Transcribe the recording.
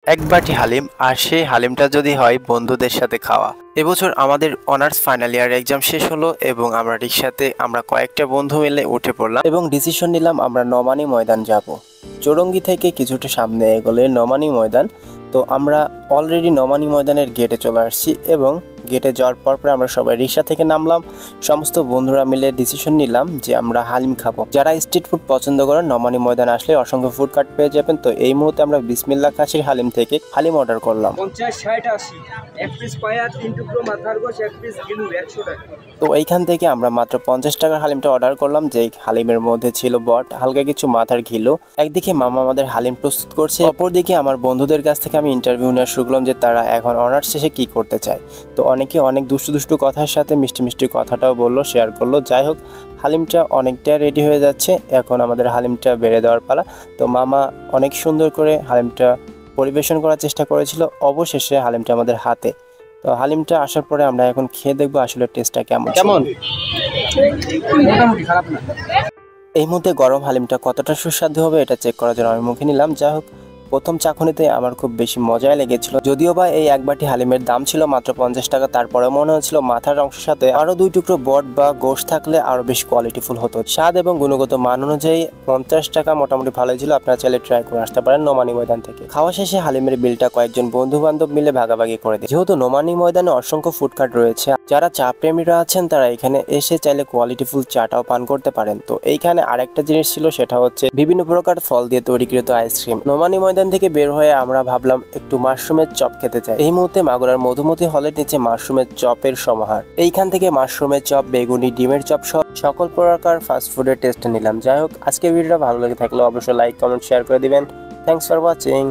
এক বাটি হালিম, আর সেই হালিমটা যদি হয় বন্ধুদের সাথে খাওয়া। এবছর আমাদের অনার্স ফাইনাল ইয়ার এক্সাম শেষ হলো এবং আমরা রিক্সাতে কয়েকটা বন্ধু মিলে উঠে পড়লাম এবং ডিসিশন নিলাম আমরা নমানি ময়দান যাব। চৌরঙ্গি থেকে কিছুটা সামনে এগোলে নমানি ময়দান। তো আমরা অলরেডি নমানি ময়দানের গেটে চলে আসছি এবং গেটে যাওয়ার পর আমরা সবাই রিক্সা থেকে নামলাম। সমস্ত বন্ধুরা মিলে ডিসিশন নিলাম যে আমরা হালিম খাবো। যারা স্ট্রিট ফুড পছন্দ করেন নমানি ময়দান আসলে অসংখ্য ফুড কার্ট পেয়ে যাবেন। তো এই মুহূর্তে আমরা বিসমিল্লাহ খাসির হালিম থেকে হালিম অর্ডার করলাম। 50, 60, 80 এক পিস পায়া, 3 টুকরো মাথার গোশ, এক পিস গিলু 100 টাকা। তো এইখান থেকে আমরা মাত্র 50 টাকার হালিমটা অর্ডার করলাম, যে হালিমের মধ্যে ছিল বট, হালকা কিছু মাথার ঘিলো। একদিকে মামা আমাদের হালিম প্রস্তুত করছে, অপরদিকে আমার বন্ধুদের কাছ থেকে আমি ইন্টারভিউ নেওয়া শুরু করলাম যে তারা এখন অনার্স শেষে কি করতে চায়। তো অনেকে অনেক দুষ্টু দুষ্টু কথার সাথে মিষ্টি মিষ্টি কথাটাও বললো, শেয়ার করলো। যাই হোক, হালিমটা অনেকটা রেডি হয়ে যাচ্ছে, এখন আমাদের হালিমটা বেড়ে দেওয়ার পালা। তো মামা অনেক সুন্দর করে হালিমটা পরিবেশন করার চেষ্টা করেছিল। অবশেষে হালিমটা আমাদের হাতে। তো হালিমটা আসার পরে আমরা এখন খেয়ে দেখবো আসলে টেস্টটা কেমন। মোটামুটি খারাপ না। এই মুহূর্তে গরম হালিমটা কতটা সুস্বাদু হবে এটা চেক করার জন্য আমি মুখে নিলাম। যাই হোক, প্রথম চাখনিতে আমার খুব বেশি মজাই লেগেছিল। যদিও বা এই এক বাটি হালিমের দাম ছিল মাত্র 50 টাকা, তারপরে মনে হচ্ছিল মাথার অংশের সাথে আরো 2 টুকরো বট বা গোশ থাকলে আরো বেশি কোয়ালিটিফুল হতো। স্বাদ এবং গুণগত মান অনুযায়ী 50 টাকা মোটামুটি ভালোই ছিল। আপনারা চাইলে ট্রাই করে আসতে পারেন নোমানি ময়দান থেকে। খাওয়া শেষে হালিমের বিলটা কয়েকজন বন্ধু বান্ধব মিলে ভাগাভাগি করে দেয়। যেহেতু নোমানি ময়দানে অসংখ্য ফুড কার্ট রয়েছে, যারা চা প্রেমীরা আছেন তারা এখানে এসে চাইলে কোয়ালিটিফুল চাটাও পান করতে পারেন। তো এইখানে আরেকটা জিনিস ছিল, সেটা হচ্ছে বিভিন্ন প্রকার ফল দিয়ে তৈরিকৃত আইসক্রিম। নোমানি ময়দান থেকে বের হয়ে আমরা ভাবলাম একটু মাশরুমের চপ খেতে চাই। এই মুহূর্তে মাগুরার মধুমতি হলের নিচে মাশরুমের চপের সমাহার। এইখান থেকে মাশরুমের চপ, বেগুনি, ডিমের চপ সহ সকল প্রকার ফাস্টফুডের টেস্ট নিলাম। যাই হোক, আজকে ভিডিওটা ভালো লেগে থাকলে অবশ্যই লাইক, কমেন্ট, শেয়ার করে দিবেন। Thanks for watching.